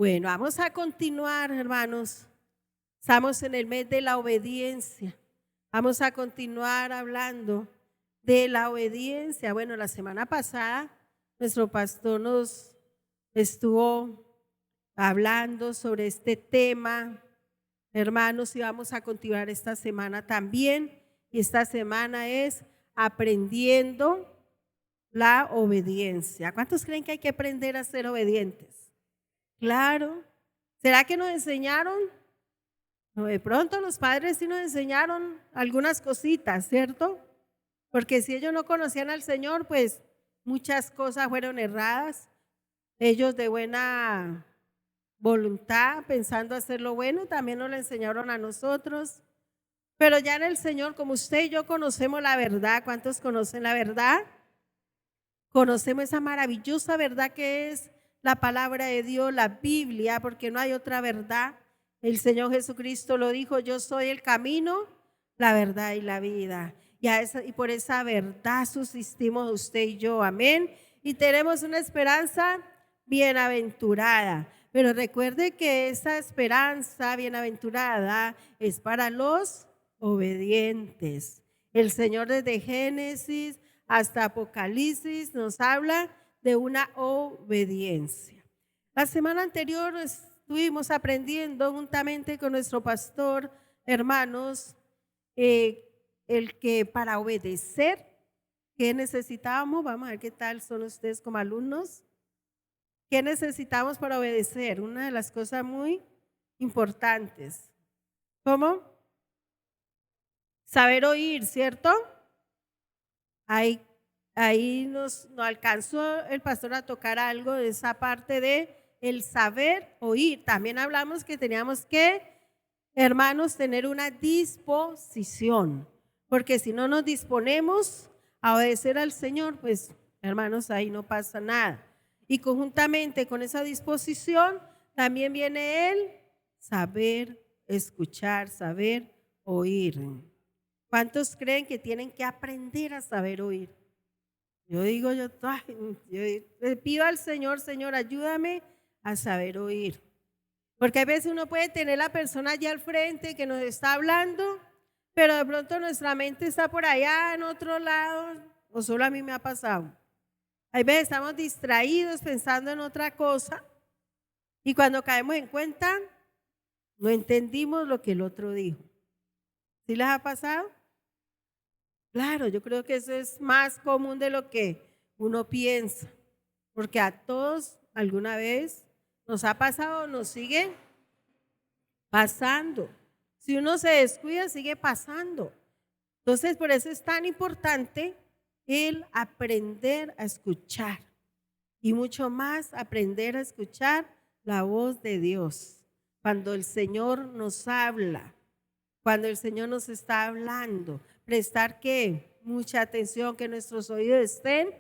Bueno, vamos a continuar, hermanos. Estamos en el mes de la obediencia. Vamos a continuar hablando de la obediencia. Bueno, la semana pasada nuestro pastor nos estuvo hablando sobre este tema, hermanos, y vamos a continuar esta semana también. Y esta semana es aprendiendo la obediencia. ¿Cuántos creen que hay que aprender a ser obedientes? Claro. ¿Será que nos enseñaron? No, de pronto los padres sí nos enseñaron algunas cositas, ¿cierto? Porque si ellos no conocían al Señor, pues muchas cosas fueron erradas. Ellos de buena voluntad, pensando hacer lo bueno, también nos lo enseñaron a nosotros. Pero ya en el Señor, como usted y yo conocemos la verdad, ¿cuántos conocen la verdad? Conocemos esa maravillosa verdad que es la palabra de Dios, la Biblia, porque no hay otra verdad. El Señor Jesucristo lo dijo: yo soy el camino, la verdad y la vida. Y por esa verdad subsistimos usted y yo, amén. Y tenemos una esperanza bienaventurada. Pero recuerde que esa esperanza bienaventurada es para los obedientes. El Señor desde Génesis hasta Apocalipsis nos habla de una obediencia. La semana anterior estuvimos aprendiendo juntamente con nuestro pastor, hermanos, el que para obedecer, ¿qué necesitábamos? Vamos a ver qué tal son ustedes como alumnos. ¿Qué necesitamos para obedecer? Una de las cosas muy importantes. ¿Cómo? Saber oír, ¿cierto? Ahí nos alcanzó el pastor a tocar algo de esa parte de el saber oír. También hablamos que teníamos que, hermanos, tener una disposición, porque si no nos disponemos a obedecer al Señor, pues, hermanos, ahí no pasa nada. Y conjuntamente con esa disposición también viene el saber escuchar, saber oír. ¿Cuántos creen que tienen que aprender a saber oír? Yo digo, yo le pido al Señor, Señor, ayúdame a saber oír. Porque a veces uno puede tener la persona allá al frente que nos está hablando, pero de pronto nuestra mente está por allá en otro lado, o solo a mí me ha pasado. Hay veces estamos distraídos pensando en otra cosa y cuando caemos en cuenta no entendimos lo que el otro dijo. ¿Sí les ha pasado? Claro, yo creo que eso es más común de lo que uno piensa, porque a todos alguna vez nos ha pasado, nos sigue pasando. Si uno se descuida, sigue pasando. Entonces, por eso es tan importante el aprender a escuchar y mucho más aprender a escuchar la voz de Dios. Cuando el Señor nos habla, cuando el Señor nos está hablando, prestar ¿qué? Mucha atención, que nuestros oídos estén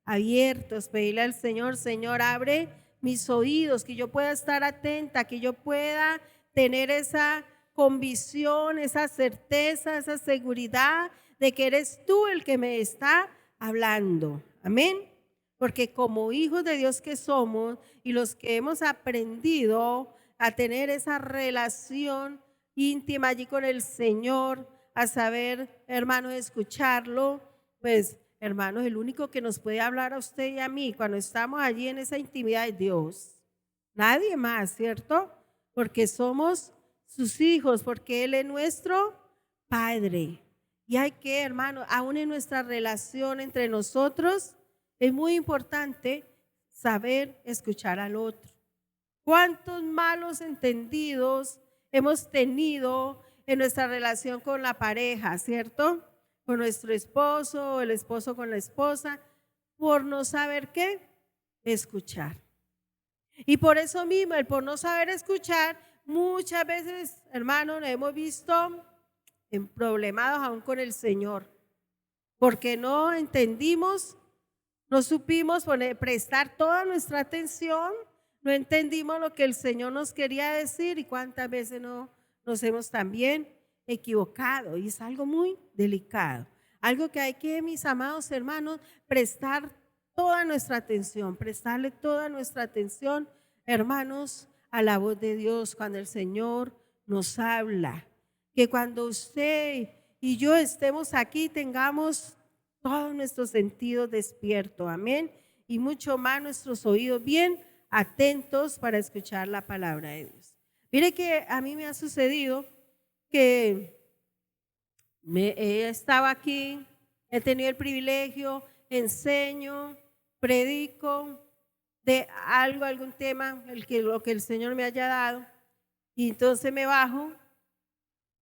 abiertos, pedirle al Señor: Señor, abre mis oídos, que yo pueda estar atenta, que yo pueda tener esa convicción, esa certeza, esa seguridad de que eres tú el que me está hablando. Amén. Porque como hijos de Dios que somos y los que hemos aprendido a tener esa relación íntima allí con el Señor, a saber, hermanos, escucharlo, pues, hermanos, el único que nos puede hablar a usted y a mí cuando estamos allí en esa intimidad es Dios. Nadie más, ¿cierto? Porque somos sus hijos, porque Él es nuestro Padre. Y hay que, hermanos, aún en nuestra relación entre nosotros, es muy importante saber escuchar al otro. ¿Cuántos malos entendidos hemos tenido en nuestra relación con la pareja, cierto? Con nuestro esposo o el esposo con la esposa, por no saber qué escuchar. Y por eso mismo, el por no saber escuchar, muchas veces, hermanos, nos hemos visto problemados aún con el Señor, porque no entendimos, no supimos prestar toda nuestra atención, no entendimos lo que el Señor nos quería decir y cuántas veces no nos hemos también equivocado. Y es algo muy delicado, algo que hay que, mis amados hermanos, prestar toda nuestra atención, prestarle toda nuestra atención, hermanos, a la voz de Dios, cuando el Señor nos habla. Que cuando usted y yo estemos aquí tengamos todos nuestros sentidos despiertos, amén, y mucho más nuestros oídos bien atentos para escuchar la palabra de Dios. Mire que a mí me ha sucedido que he estado aquí, he tenido el privilegio, enseño, predico de algún tema, lo que el Señor me haya dado, y entonces me bajo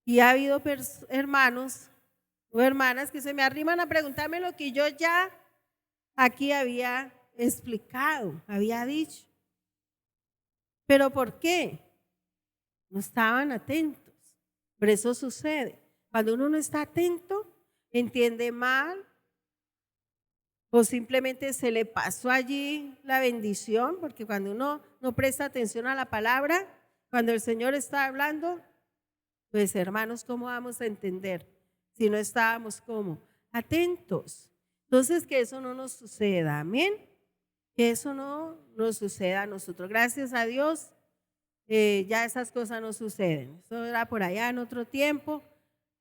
y ha habido hermanos o hermanas que se me arriman a preguntarme lo que yo ya aquí había explicado, había dicho. ¿Pero por qué? No estaban atentos. Por eso sucede. Cuando uno no está atento, entiende mal o simplemente se le pasó allí la bendición, porque cuando uno no presta atención a la palabra, cuando el Señor está hablando, pues hermanos, ¿cómo vamos a entender si no estábamos como atentos? Entonces, que eso no nos suceda, amén. Que eso no nos suceda a nosotros. Gracias a Dios, ya esas cosas no suceden. Eso era por allá en otro tiempo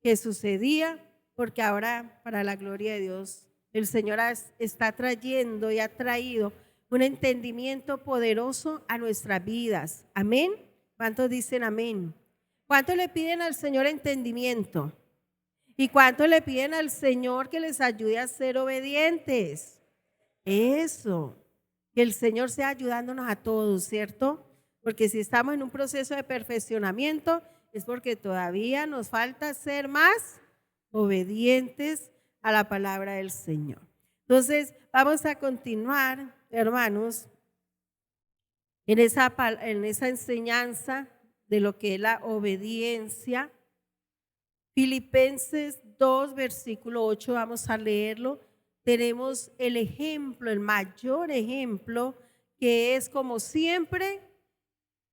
que sucedía, porque ahora, para la gloria de Dios, el Señor está trayendo y ha traído un entendimiento poderoso a nuestras vidas. Amén. ¿Cuántos dicen amén? ¿Cuántos le piden al Señor entendimiento? ¿Y cuántos le piden al Señor que les ayude a ser obedientes? Eso, que el Señor sea ayudándonos a todos, ¿cierto? Porque si estamos en un proceso de perfeccionamiento, es porque todavía nos falta ser más obedientes a la palabra del Señor. Entonces, vamos a continuar, hermanos, en esa enseñanza de lo que es la obediencia. Filipenses 2, versículo 8, vamos a leerlo. Tenemos el ejemplo, el mayor ejemplo, que es como siempre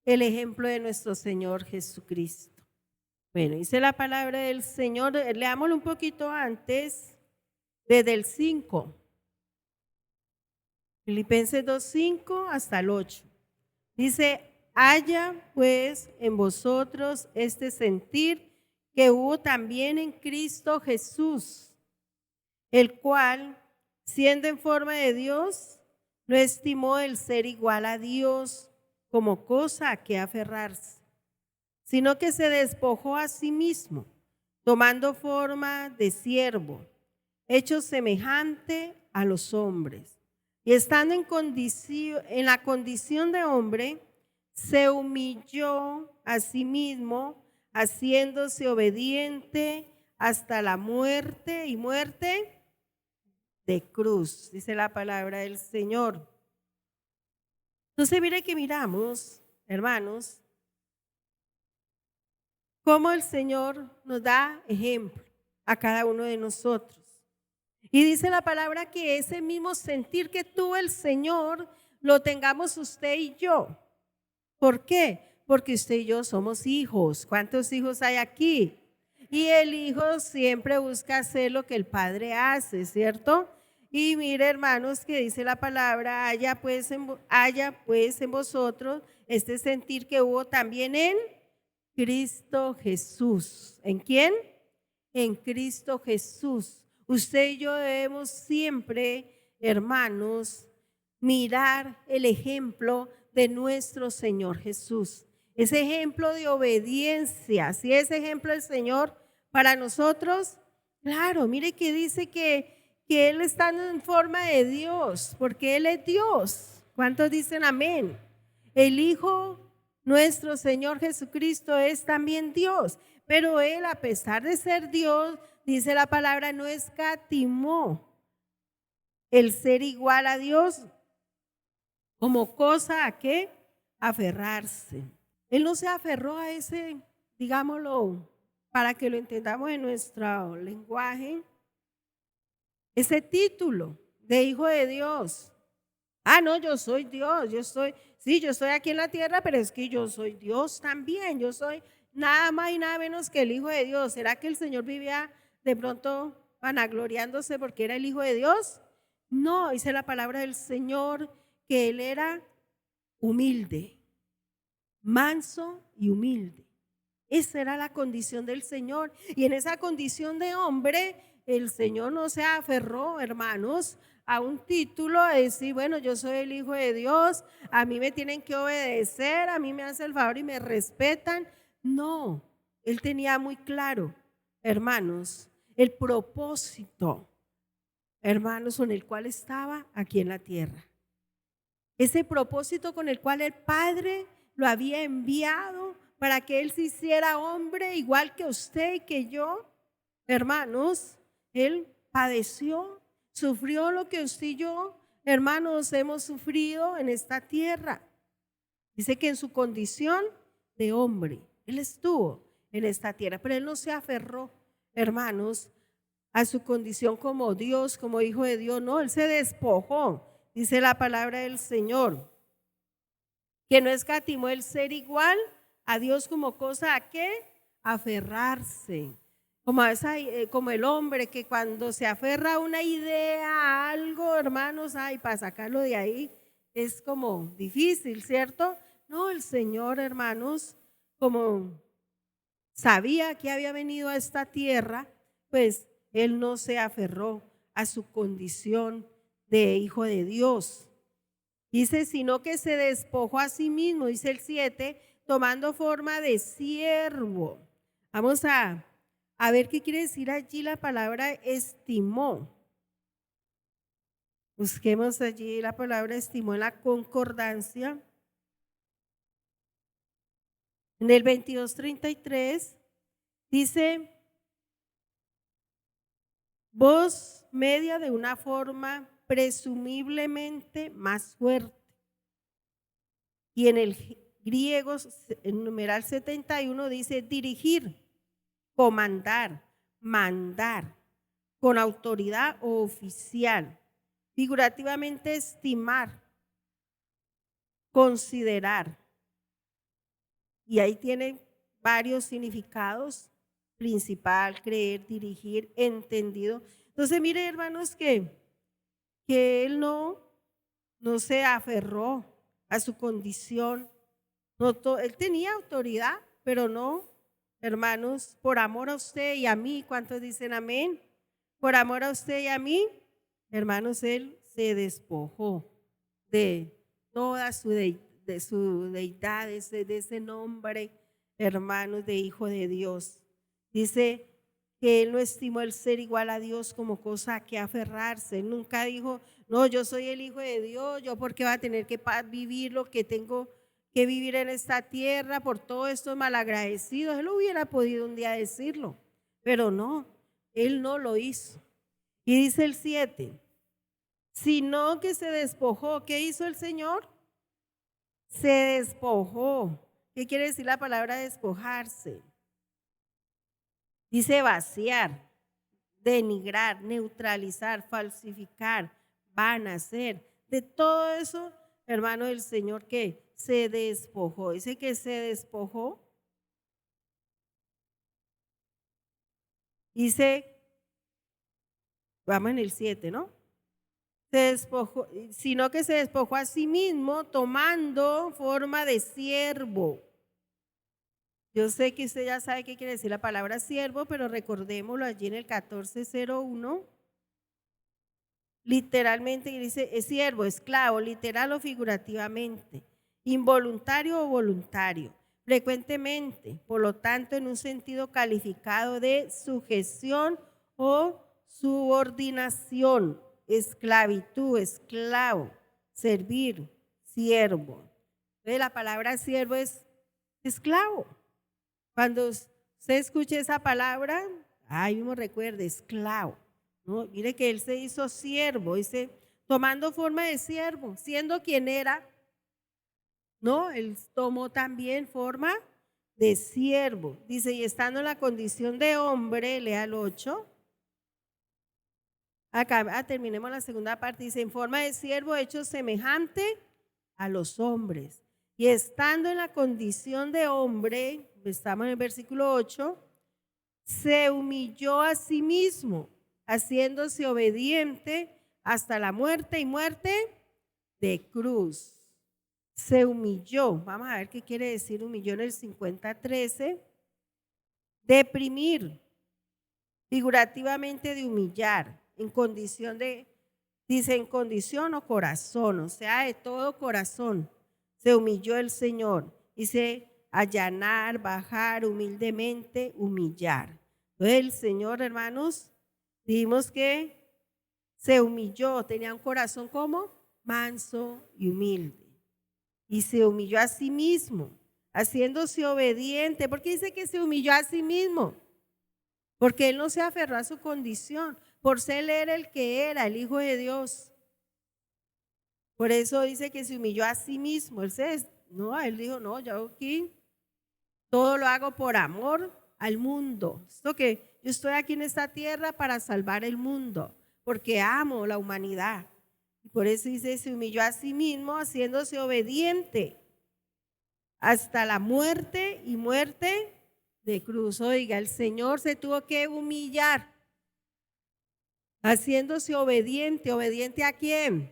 el ejemplo de nuestro Señor Jesucristo. Bueno, dice la palabra del Señor, leámoslo un poquito antes, desde el 5. Filipenses 2, 5 hasta el 8. Dice, haya pues en vosotros este sentir que hubo también en Cristo Jesús, el cual, siendo en forma de Dios, no estimó el ser igual a Dios como cosa a que aferrarse, sino que se despojó a sí mismo, tomando forma de siervo, hecho semejante a los hombres. Y estando en la condición de hombre, se humilló a sí mismo, haciéndose obediente hasta la muerte y muerte de cruz, dice la palabra del Señor. Entonces, mire que miramos, hermanos, cómo el Señor nos da ejemplo a cada uno de nosotros. Y dice la palabra que ese mismo sentir que tuvo el Señor lo tengamos usted y yo. ¿Por qué? Porque usted y yo somos hijos. ¿Cuántos hijos hay aquí? Y el hijo siempre busca hacer lo que el padre hace, ¿cierto? Y mire, hermanos, que dice la palabra, haya pues en vosotros este sentir que hubo también en Cristo Jesús. ¿En quién? En Cristo Jesús. Usted y yo debemos siempre, hermanos, mirar el ejemplo de nuestro Señor Jesús. Ese ejemplo de obediencia, si es ejemplo del Señor para nosotros, claro, mire que dice que Él está en forma de Dios, porque Él es Dios. ¿Cuántos dicen amén? El Hijo, nuestro Señor Jesucristo, es también Dios, pero Él, a pesar de ser Dios, dice la palabra, no escatimó el ser igual a Dios como cosa a qué aferrarse. Él no se aferró a ese, digámoslo, para que lo entendamos en nuestro lenguaje, ese título de hijo de Dios. Ah, no, yo soy Dios, yo estoy aquí en la tierra, pero es que yo soy Dios también, yo soy nada más y nada menos que el hijo de Dios. ¿Será que el Señor vivía de pronto vanagloriándose porque era el hijo de Dios? No, dice la palabra del Señor que Él era humilde. manso y humilde. Esa era la condición del Señor. Y en esa condición de hombre, el Señor no se aferró, hermanos, a un título de decir, bueno, yo soy el Hijo de Dios, a mí me tienen que obedecer, a mí me hacen el favor y me respetan. No, Él tenía muy claro, hermanos, el propósito, hermanos, con el cual estaba aquí en la tierra. Ese propósito con el cual el Padre lo había enviado para que Él se hiciera hombre igual que usted y que yo. Hermanos, Él padeció, sufrió lo que usted y yo, hermanos, hemos sufrido en esta tierra. Dice que en su condición de hombre, Él estuvo en esta tierra, pero Él no se aferró, hermanos, a su condición como Dios, como hijo de Dios. No, Él se despojó. Dice la palabra del Señor, que no escatimó el ser igual a Dios como cosa a qué aferrarse. Como el hombre que cuando se aferra a una idea, a algo, hermanos, para sacarlo de ahí es como difícil, ¿cierto? No, el Señor, hermanos, como sabía que había venido a esta tierra, pues Él no se aferró a su condición de hijo de Dios. Dice, sino que se despojó a sí mismo, dice el 7, tomando forma de siervo. Vamos a ver qué quiere decir allí la palabra estimó. Busquemos allí la palabra estimó en la concordancia. En el 22:33 dice, voz media de una forma presumiblemente más fuerte. Y en el griego, en numeral 71, dice dirigir, comandar, mandar, con autoridad o oficial. Figurativamente, estimar, considerar. Y ahí tiene varios significados: principal, creer, dirigir, entendido. Entonces, mire, hermanos, que Él no se aferró a su condición. Él tenía autoridad, pero no, hermanos, por amor a usted y a mí. ¿Cuántos dicen amén? Por amor a usted y a mí, hermanos, Él se despojó de toda su deidad, de ese nombre, hermanos, de hijo de Dios. Dice que Él no estimó el ser igual a Dios como cosa a que aferrarse. Él nunca dijo, no, yo soy el hijo de Dios, yo porque voy a tener que vivir lo que tengo que vivir en esta tierra por todos estos malagradecidos. Él hubiera podido un día decirlo, pero no, Él no lo hizo. Y dice el 7, sino que se despojó. ¿Qué hizo el Señor? Se despojó. ¿Qué quiere decir la palabra despojarse? Dice vaciar, denigrar, neutralizar, falsificar, van a hacer. De todo eso, hermano, el Señor que se despojó. Dice que se despojó. Dice, vamos en el 7, ¿no? Se despojó, sino que se despojó a sí mismo tomando forma de siervo. Yo sé que usted ya sabe qué quiere decir la palabra siervo, pero recordémoslo allí en el 14:01. Literalmente dice, es siervo, esclavo, literal o figurativamente, involuntario o voluntario, frecuentemente, por lo tanto, en un sentido calificado de sujeción o subordinación, esclavitud, esclavo, servir, siervo. Entonces, la palabra siervo es esclavo. Cuando usted escuche esa palabra, ahí mismo recuerde, esclavo. ¿No? Mire que Él se hizo siervo, dice, tomando forma de siervo, siendo quien era, ¿no? Él tomó también forma de siervo. Dice, y estando en la condición de hombre, lea el 8. Acá terminemos la segunda parte, dice, en forma de siervo hecho semejante a los hombres. Y estando en la condición de hombre, estamos en el versículo 8, se humilló a sí mismo, haciéndose obediente hasta la muerte y muerte de cruz. se humilló. Vamos a ver qué quiere decir humilló en el 50:13. Deprimir, figurativamente de humillar, en condición de, dice en condición o corazón, o sea, de todo corazón. Se humilló el Señor. Dice allanar, bajar, humildemente, humillar. Entonces el Señor, hermanos, dijimos que se humilló, tenía un corazón como manso y humilde. Y se humilló a sí mismo, haciéndose obediente. ¿Por qué dice que se humilló a sí mismo? Porque él no se aferró a su condición, por ser él el que era, el Hijo de Dios. Por eso dice que se humilló a sí mismo. Él dijo, no, yo aquí todo lo hago por amor al mundo. Esto que yo estoy aquí en esta tierra para salvar el mundo, porque amo la humanidad. Y por eso dice, se humilló a sí mismo, haciéndose obediente hasta la muerte y muerte de cruz. Oiga, el Señor se tuvo que humillar, haciéndose obediente. ¿Obediente a quién?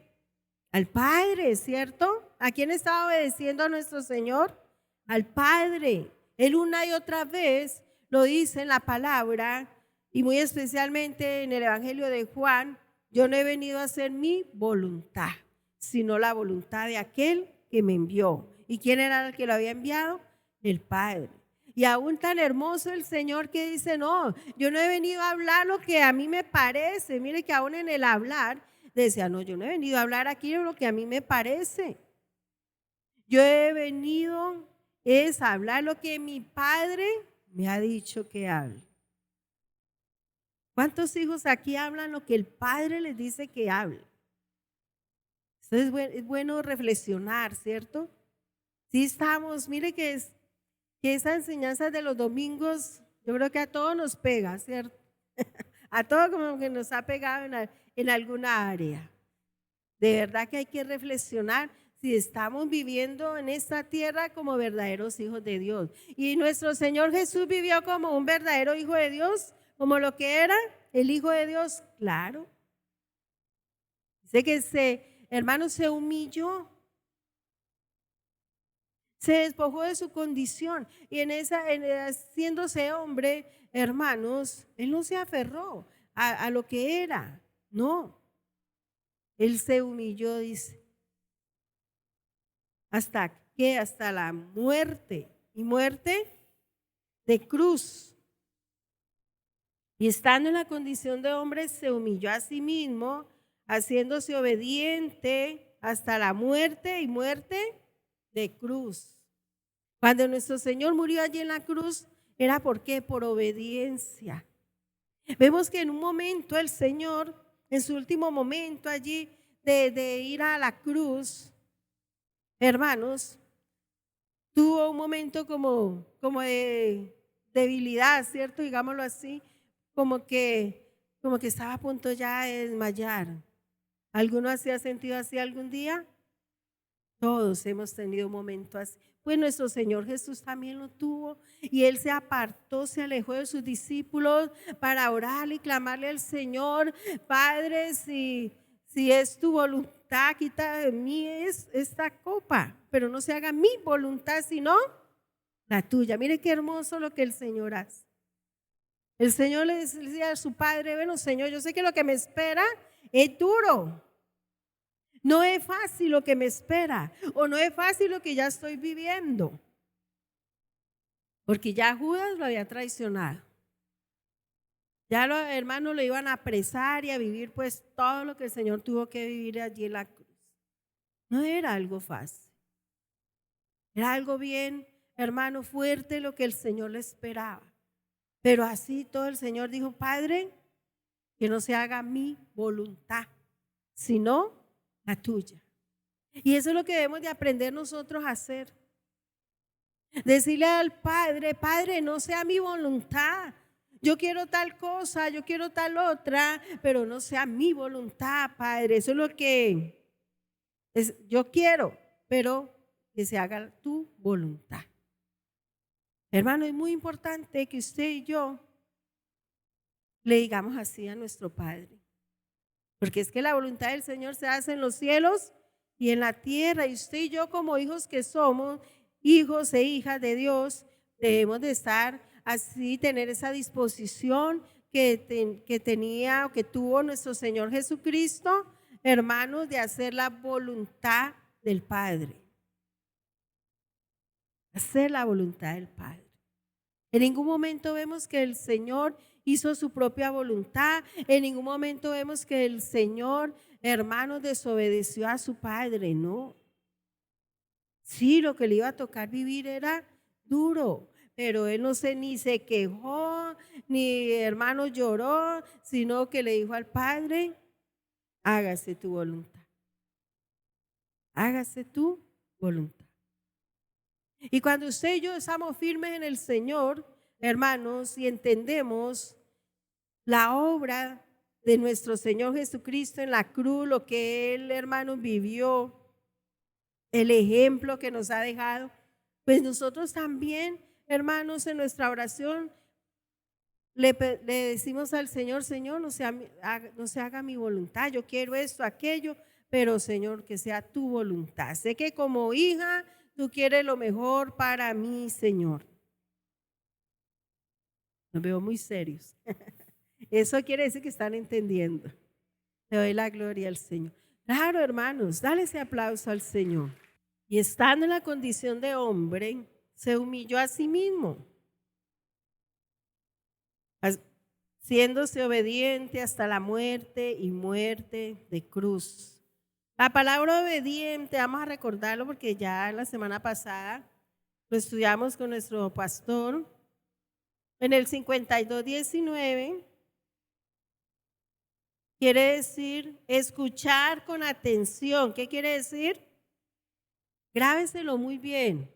Al Padre, ¿cierto? ¿A quién estaba obedeciendo a nuestro Señor? Al Padre. Él una y otra vez lo dice en la palabra, y muy especialmente en el Evangelio de Juan: yo no he venido a hacer mi voluntad, sino la voluntad de aquel que me envió. ¿Y quién era el que lo había enviado? El Padre. Y aún tan hermoso el Señor que dice, no, yo no he venido a hablar lo que a mí me parece. Mire que aún en el hablar decía, no, yo no he venido a hablar aquí lo que a mí me parece. Yo he venido es a hablar lo que mi Padre me ha dicho que hable. ¿Cuántos hijos aquí hablan lo que el Padre les dice que hable? Entonces es bueno reflexionar, ¿cierto? Sí estamos, mire que esa enseñanza de los domingos, yo creo que a todos nos pega, ¿cierto? A todos como que nos ha pegado en alguna área. De verdad que hay que reflexionar si estamos viviendo en esta tierra como verdaderos hijos de Dios. Y nuestro Señor Jesús vivió como un verdadero hijo de Dios, como lo que era el Hijo de Dios, claro. Dice que hermano, se humilló, se despojó de su condición, y haciéndose hombre, hermanos, él no se aferró a lo que era, no. Él se humilló, dice, hasta la muerte, y muerte de cruz. Y estando en la condición de hombre, se humilló a sí mismo, haciéndose obediente hasta la muerte, y muerte de cruz. Cuando nuestro Señor murió allí en la cruz, ¿era por qué? Por obediencia. Vemos que en un momento el Señor, en su último momento allí de ir a la cruz, hermanos, tuvo un momento como de debilidad, ¿cierto? Digámoslo así, como que estaba a punto ya de desmayar. ¿Alguno así ha sentido así algún día? Todos hemos tenido un momento así. Pues nuestro Señor Jesús también lo tuvo, y Él se apartó, se alejó de sus discípulos para orar y clamarle al Señor: Padre, si es tu voluntad, quita de mí esta copa, pero no se haga mi voluntad sino la tuya. Mire qué hermoso lo que el Señor hace. El Señor le decía a su Padre: bueno, Señor, yo sé que lo que me espera es duro. No es fácil lo que me espera, o no es fácil lo que ya estoy viviendo, porque ya Judas lo había traicionado. Ya los hermanos lo iban a apresar y a vivir pues todo lo que el Señor tuvo que vivir allí en la cruz. No era algo fácil. Era algo bien, hermano, fuerte lo que el Señor le esperaba. Pero así todo el Señor dijo: Padre, que no se haga mi voluntad, sino la tuya. Y eso es lo que debemos de aprender nosotros a hacer. Decirle al Padre: Padre, no sea mi voluntad. Yo quiero tal cosa, yo quiero tal otra, pero no sea mi voluntad, Padre. Eso es lo que yo quiero, pero que se haga tu voluntad. Hermano, es muy importante que usted y yo le digamos así a nuestro Padre, porque es que la voluntad del Señor se hace en los cielos y en la tierra. Y usted y yo, como hijos que somos, hijos e hijas de Dios, debemos de estar así, tener esa disposición que tenía o que tuvo nuestro Señor Jesucristo, hermanos, de hacer la voluntad del Padre. Hacer la voluntad del Padre. En ningún momento vemos que el Señor hizo su propia voluntad. En ningún momento vemos que el Señor, hermanos, desobedeció a su Padre. No. Sí, lo que le iba a tocar vivir era duro, pero él ni se quejó, ni hermano lloró, sino que le dijo al Padre: hágase tu voluntad. Hágase tu voluntad. Y cuando usted y yo estamos firmes en el Señor, hermanos, y entendemos la obra de nuestro Señor Jesucristo en la cruz, lo que Él, hermanos, vivió, el ejemplo que nos ha dejado, pues nosotros también, hermanos, en nuestra oración le decimos al Señor: Señor, no se haga mi voluntad, yo quiero esto, aquello, pero Señor, que sea tu voluntad. Sé que como hija tú quieres lo mejor para mí, Señor. Nos veo muy serios. Eso quiere decir que están entendiendo. Le doy la gloria al Señor. Claro, hermanos, dale ese aplauso al Señor. Y estando en la condición de hombre, se humilló a sí mismo, siéndose obediente hasta la muerte y muerte de cruz. La palabra obediente, vamos a recordarlo porque ya la semana pasada lo estudiamos con nuestro pastor. En el 52:19 quiere decir escuchar con atención. ¿Qué quiere decir? Grábeselo muy bien.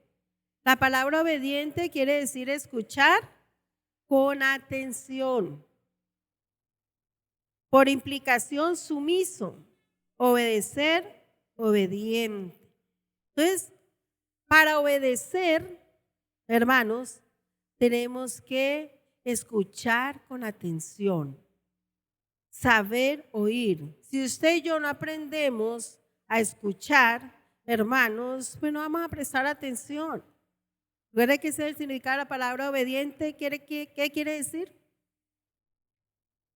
La palabra obediente quiere decir escuchar con atención. Por implicación, sumiso. Obedecer, obediente. Entonces, para obedecer, hermanos, tenemos que escuchar con atención, saber oír. Si usted y yo no aprendemos a escuchar, hermanos, pues no vamos a prestar atención. ¿Recuerda que ese es el significado de la palabra obediente? ¿Qué quiere decir?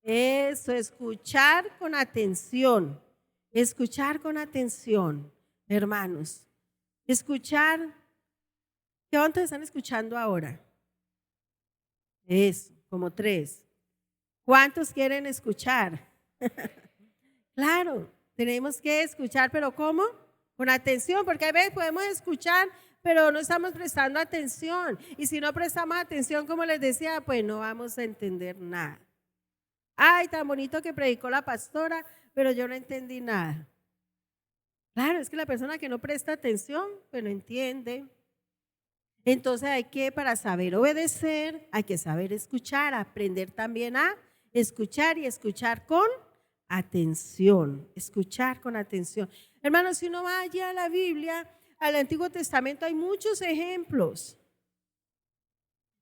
Eso, escuchar con atención. Escuchar con atención, hermanos. Escuchar. ¿Cuántos están escuchando ahora? Eso, como 3. ¿Cuántos quieren escuchar? Claro, tenemos que escuchar, pero ¿cómo? Con atención, porque a veces podemos escuchar, pero no estamos prestando atención. Y si no prestamos atención, como les decía, pues no vamos a entender nada. Ay, tan bonito que predicó la pastora, pero yo no entendí nada. Claro, es que la persona que no presta atención, pues no entiende. Entonces para saber obedecer, hay que saber escuchar, aprender también a escuchar y escuchar con atención. Escuchar con atención. Hermanos, si uno va allá a la Biblia, al Antiguo Testamento, hay muchos ejemplos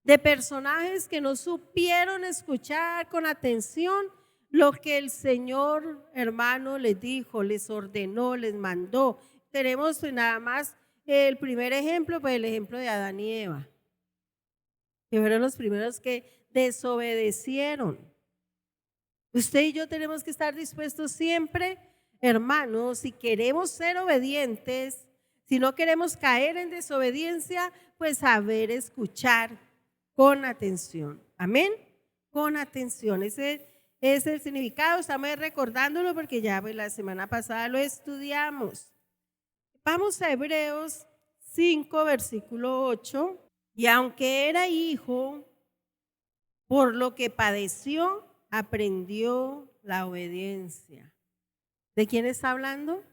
de personajes que no supieron escuchar con atención lo que el Señor, hermano, les dijo, les ordenó, les mandó. Tenemos nada más el primer ejemplo, pues el ejemplo de Adán y Eva, que fueron los primeros que desobedecieron. Usted y yo tenemos que estar dispuestos siempre, hermanos, si queremos ser obedientes, si no queremos caer en desobediencia, pues saber escuchar con atención. Amén. Con atención. Ese es el significado. Estamos recordándolo porque ya pues, la semana pasada lo estudiamos. Vamos a Hebreos 5, versículo 8. Y aunque era hijo, por lo que padeció, aprendió la obediencia. ¿De quién está hablando?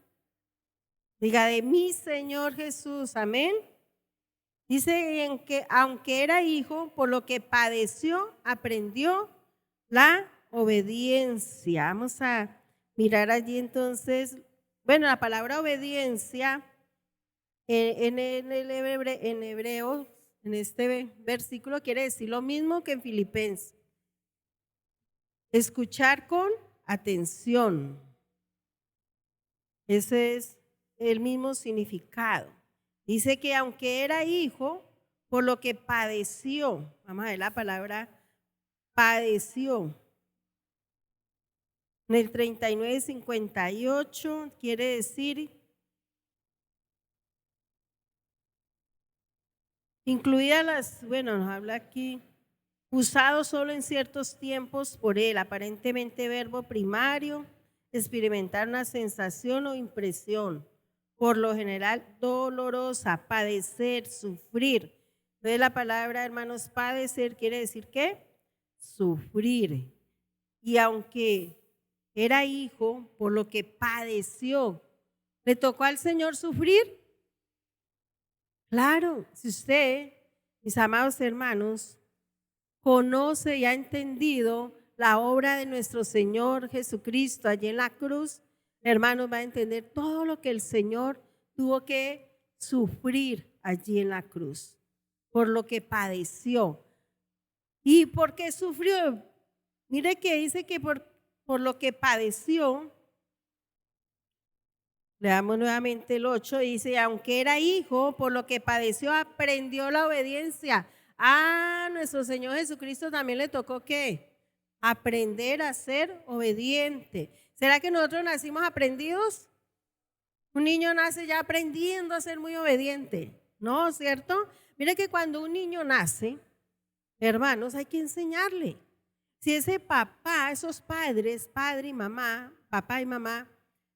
Diga, de mi Señor Jesús. Amén. Dice que aunque era hijo, por lo que padeció, aprendió la obediencia. Vamos a mirar allí entonces. Bueno, la palabra obediencia en hebreo, en este versículo, quiere decir lo mismo que en Filipenses. Escuchar con atención. Ese es el mismo significado. Dice que aunque era hijo, por lo que padeció, vamos a ver la palabra padeció. En el 39:58 quiere decir, incluidas las, bueno, nos habla aquí, usado solo en ciertos tiempos por él, aparentemente verbo primario, experimentar una sensación o impresión, por lo general dolorosa, padecer, sufrir. Entonces la palabra, hermanos, padecer quiere decir ¿qué? Sufrir. Y aunque era hijo, por lo que padeció, ¿le tocó al Señor sufrir? Claro, si usted, mis amados hermanos, conoce y ha entendido la obra de nuestro Señor Jesucristo allí en la cruz, hermanos, va a entender todo lo que el Señor tuvo que sufrir allí en la cruz, por lo que padeció. ¿Y por qué sufrió? Mire que dice que por lo que padeció, leamos nuevamente el 8, dice, aunque era hijo, por lo que padeció, aprendió la obediencia. A nuestro Señor Jesucristo también le tocó ¿qué? Aprender a ser obediente. ¿Será que nosotros nacimos aprendidos? Un niño nace ya aprendiendo a ser muy obediente, ¿no? ¿Cierto? Mire que cuando un niño nace, hermanos, hay que enseñarle. Si ese papá, esos padres, padre y mamá, papá y mamá,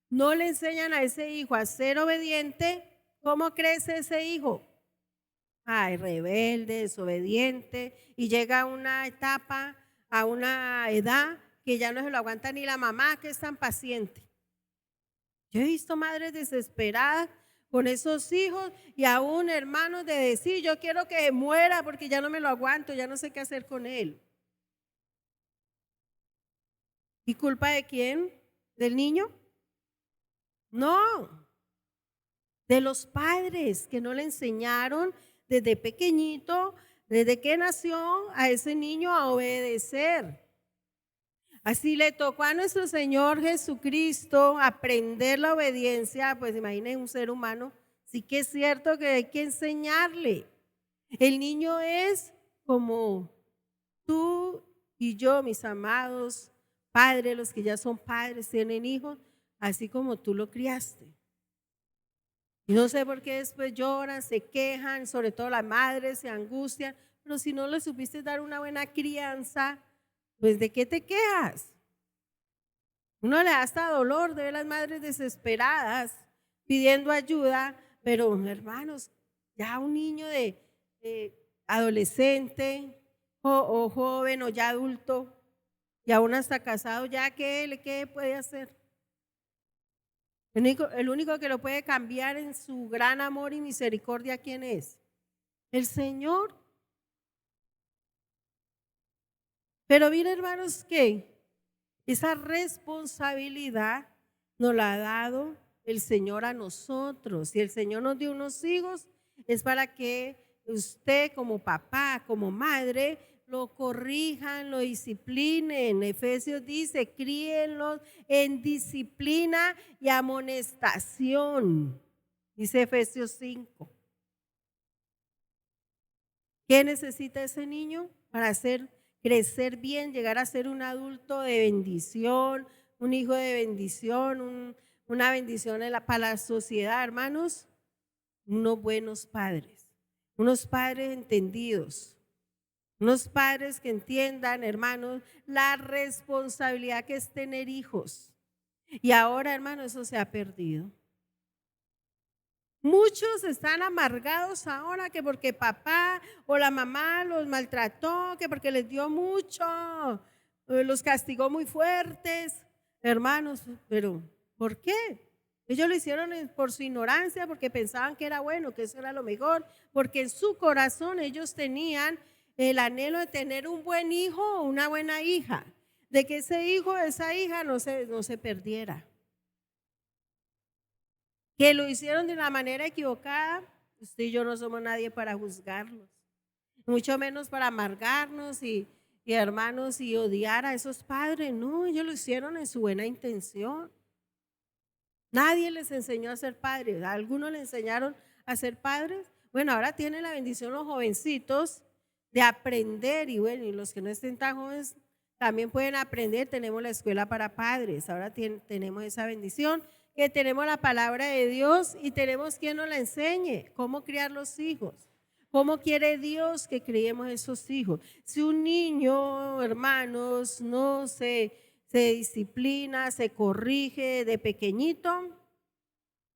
no le enseñan a ese hijo a ser obediente, ¿cómo crece ese hijo? Ay, rebelde, desobediente, y llega a una etapa, a una edad que ya no se lo aguanta ni la mamá, que es tan paciente. Yo he visto madres desesperadas con esos hijos y aún hermanos de decir, yo quiero que muera porque ya no me lo aguanto, ya no sé qué hacer con él. ¿Y culpa de quién? ¿Del niño? No, de los padres que no le enseñaron desde pequeñito, desde que nació, a ese niño a obedecer. Así le tocó a nuestro Señor Jesucristo aprender la obediencia, pues imaginen un ser humano, sí que es cierto que hay que enseñarle. El niño es como tú y yo, mis amados padres, los que ya son padres, tienen hijos, así como tú lo criaste. Y no sé por qué después lloran, se quejan, sobre todo las madres se angustian, pero si no le supiste dar una buena crianza, pues ¿de qué te quejas? Uno le da hasta dolor de ver las madres desesperadas pidiendo ayuda, pero hermanos, ya un niño de adolescente o joven o ya adulto y aún hasta casado, ya ¿qué puede hacer? El único que lo puede cambiar en su gran amor y misericordia, ¿quién es? El Señor. Pero mira, hermanos, que esa responsabilidad nos la ha dado el Señor a nosotros. Si el Señor nos dio unos hijos, es para que usted como papá, como madre, lo corrijan, lo disciplinen. Efesios dice, críenlos en disciplina y amonestación. Dice Efesios 5. ¿Qué necesita ese niño para crecer bien, llegar a ser un adulto de bendición, un hijo de bendición, una bendición para la sociedad, hermanos? Unos buenos padres, unos padres entendidos, unos padres que entiendan, hermanos, la responsabilidad que es tener hijos. Y ahora, hermanos, eso se ha perdido. Muchos están amargados ahora que porque papá o la mamá los maltrató, que porque les dio mucho, los castigó muy fuertes. Hermanos, pero ¿por qué? Ellos lo hicieron por su ignorancia, porque pensaban que era bueno, que eso era lo mejor, porque en su corazón ellos tenían el anhelo de tener un buen hijo o una buena hija, de que ese hijo o esa hija no se perdiera. Que lo hicieron de una manera equivocada, usted y yo no somos nadie para juzgarlos, mucho menos para amargarnos y hermanos y odiar a esos padres. No, ellos lo hicieron en su buena intención. Nadie les enseñó a ser padres. ¿A algunos les enseñaron a ser padres? Bueno, ahora tienen la bendición los jovencitos de aprender y bueno, y los que no estén tan jóvenes también pueden aprender. Tenemos la escuela para padres. Ahora tenemos esa bendición, que tenemos la palabra de Dios y tenemos quien nos la enseñe, cómo criar los hijos. ¿Cómo quiere Dios que criemos esos hijos? Si un niño, hermanos, no se disciplina, se corrige de pequeñito,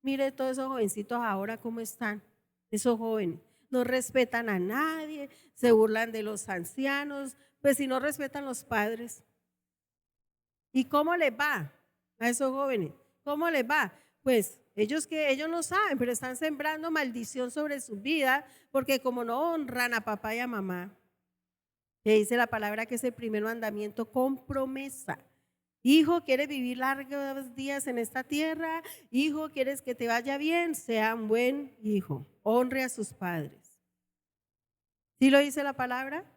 mire todos esos jovencitos ahora cómo están, esos jóvenes. No respetan a nadie, se burlan de los ancianos, pues si no respetan los padres. ¿Y cómo les va a esos jóvenes? ¿Cómo les va? Pues ellos no saben, pero están sembrando maldición sobre su vida porque como no honran a papá y a mamá, que dice la palabra que es el primer mandamiento con promesa. Hijo, ¿quieres vivir largos días en esta tierra? Hijo, ¿quieres que te vaya bien? Sea un buen hijo, honre a sus padres. ¿Sí lo dice la palabra?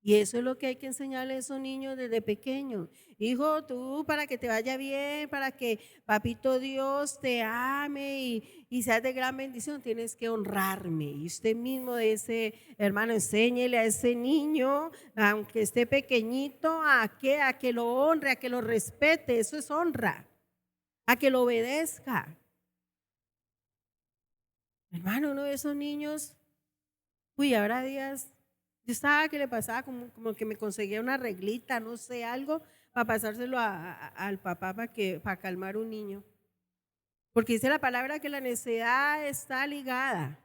Y eso es lo que hay que enseñarle a esos niños desde pequeños. Hijo, tú para que te vaya bien, para que papito Dios te ame y seas de gran bendición, tienes que honrarme. Y usted mismo de ese hermano, enséñele a ese niño, aunque esté pequeñito, a que lo honre, a que lo respete. Eso es honra, a que lo obedezca. Hermano, uno de esos niños, ahora días. Yo estaba que le pasaba como que me conseguía una reglita, no sé, algo, para pasárselo al papá para calmar un niño. Porque dice la palabra que la necedad está ligada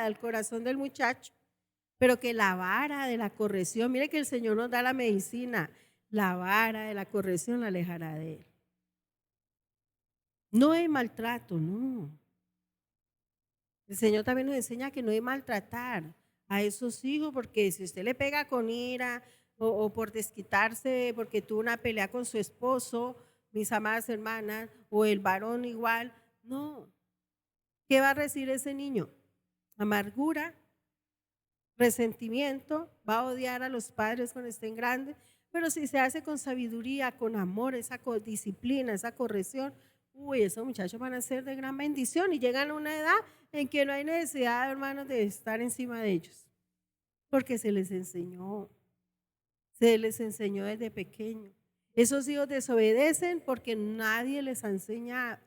al corazón del muchacho, pero que la vara de la corrección, mire que el Señor nos da la medicina, la vara de la corrección la alejará de él. No hay maltrato, no. El Señor también nos enseña que no hay maltratar a esos hijos, porque si usted le pega con ira o por desquitarse porque tuvo una pelea con su esposo, mis amadas hermanas, o el varón igual, no. ¿Qué va a recibir ese niño? Amargura, resentimiento, va a odiar a los padres cuando estén grandes, pero si se hace con sabiduría, con amor, esa disciplina, esa corrección, esos muchachos van a ser de gran bendición y llegan a una edad en que no hay necesidad, hermanos, de estar encima de ellos, porque se les enseñó desde pequeño. Esos hijos desobedecen porque nadie les ha enseñado.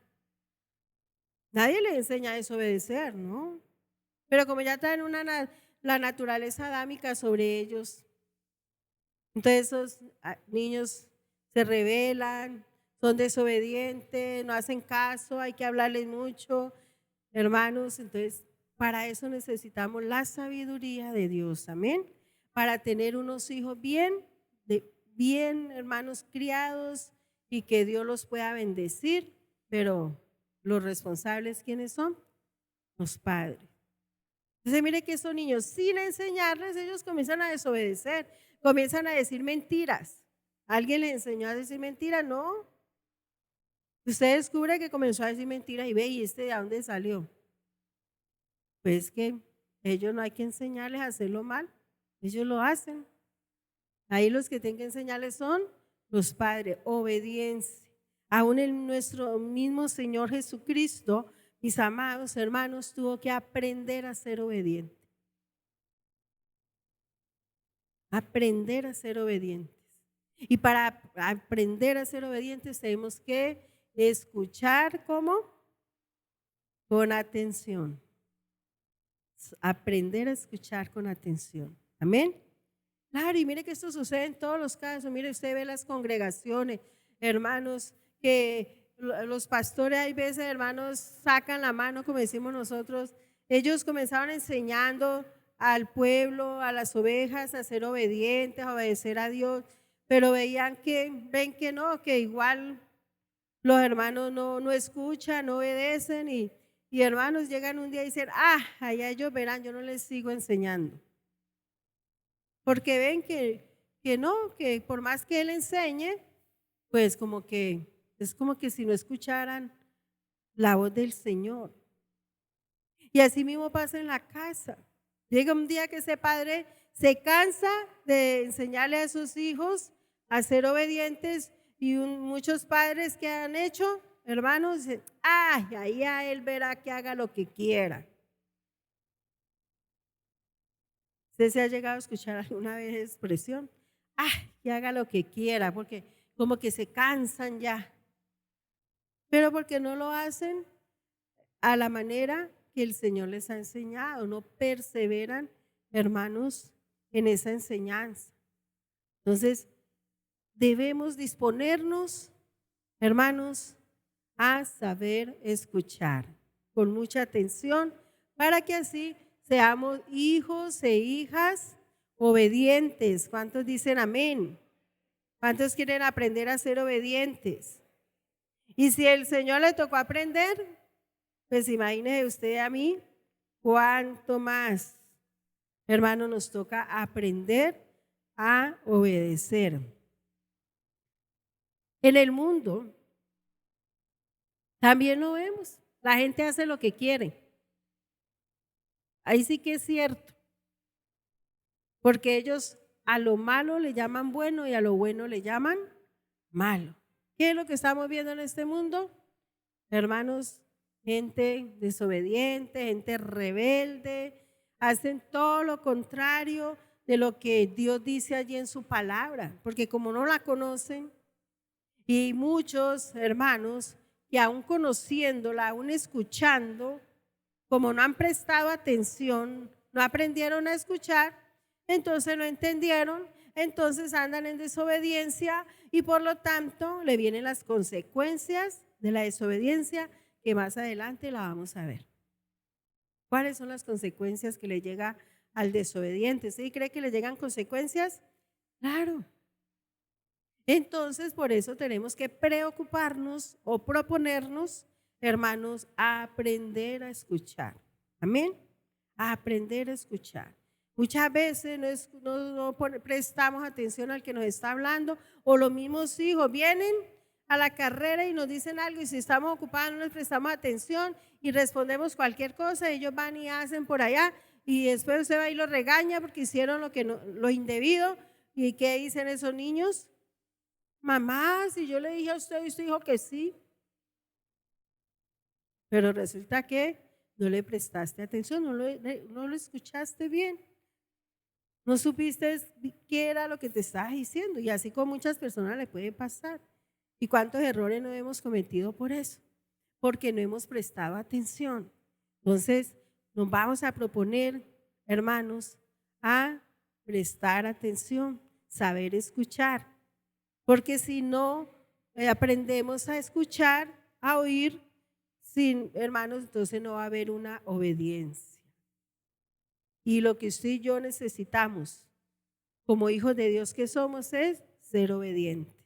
Nadie les enseña a desobedecer, ¿no? Pero como ya traen la naturaleza adámica sobre ellos, entonces esos niños se rebelan, son desobedientes, no hacen caso, hay que hablarles mucho, hermanos. Entonces, para eso necesitamos la sabiduría de Dios, amén. Para tener unos hijos bien, hermanos, criados y que Dios los pueda bendecir, pero los responsables, ¿quiénes son? Los padres. Entonces, mire que esos niños, sin enseñarles, ellos comienzan a desobedecer, comienzan a decir mentiras. ¿Alguien les enseñó a decir mentiras? No. Usted descubre que comenzó a decir mentiras y ve, ¿y de dónde salió? Pues que ellos no hay que enseñarles a hacerlo mal, ellos lo hacen. Ahí los que tienen que enseñarles son los padres, obediencia. Aún en nuestro mismo Señor Jesucristo, mis amados hermanos, tuvo que aprender a ser obediente. Aprender a ser obedientes. Y para aprender a ser obedientes tenemos que escuchar ¿cómo? Con atención. Aprender a escuchar con atención. Amén. Claro, y mire que esto sucede en todos los casos. Mire, usted ve las congregaciones, hermanos, que los pastores, hay veces, hermanos, sacan la mano, como decimos nosotros. Ellos comenzaban enseñando al pueblo, a las ovejas, a ser obedientes, a obedecer a Dios, pero ven que no, que igual los hermanos no escuchan, no obedecen y hermanos llegan un día y dicen, allá ellos verán, yo no les sigo enseñando. Porque ven que no, que por más que él enseñe, pues es como que si no escucharan la voz del Señor. Y así mismo pasa en la casa. Llega un día que ese padre se cansa de enseñarle a sus hijos a ser obedientes y muchos padres que han hecho, hermanos, ay, ahí a él verá que haga lo que quiera. ¿Usted se ha llegado a escuchar alguna vez esa expresión? Ay, que haga lo que quiera, porque como que se cansan ya. Pero porque no lo hacen a la manera que el Señor les ha enseñado, no perseveran, hermanos, en esa enseñanza. Entonces, debemos disponernos, hermanos, a saber escuchar con mucha atención para que así seamos hijos e hijas obedientes. ¿Cuántos dicen amén? ¿Cuántos quieren aprender a ser obedientes? Y si el Señor le tocó aprender, pues imagínese usted a mí, cuánto más, hermano, nos toca aprender a obedecer. En el mundo también lo vemos, la gente hace lo que quiere. Ahí sí que es cierto, porque ellos a lo malo le llaman bueno y a lo bueno le llaman malo. ¿Qué es lo que estamos viendo en este mundo? Hermanos, gente desobediente, gente rebelde, hacen todo lo contrario de lo que Dios dice allí en su palabra, porque como no la conocen, y muchos hermanos que aún conociéndola, aún escuchando, como no han prestado atención, no aprendieron a escuchar, entonces no entendieron, entonces andan en desobediencia y por lo tanto le vienen las consecuencias de la desobediencia que más adelante la vamos a ver. ¿Cuáles son las consecuencias que le llega al desobediente? ¿Sí cree que le llegan consecuencias? Claro. Entonces, por eso tenemos que preocuparnos o proponernos, hermanos, a aprender a escuchar. Amén. A aprender a escuchar. Muchas veces no prestamos atención al que nos está hablando, o los mismos hijos vienen a la carrera y nos dicen algo y si estamos ocupados no les prestamos atención y respondemos cualquier cosa, ellos van y hacen por allá y después usted va y los regaña porque hicieron lo indebido. ¿Y qué dicen esos niños? Mamá, si yo le dije a usted y usted dijo que sí, pero resulta que no le prestaste atención, no lo escuchaste bien, no supiste qué era lo que te estaba diciendo y así con muchas personas le puede pasar. ¿Y cuántos errores no hemos cometido por eso? Porque no hemos prestado atención. Entonces, nos vamos a proponer, hermanos, a prestar atención, saber escuchar. Porque si no aprendemos a escuchar, a oír, sin hermanos, entonces no va a haber una obediencia. Y lo que usted y yo necesitamos como hijos de Dios que somos es ser obedientes.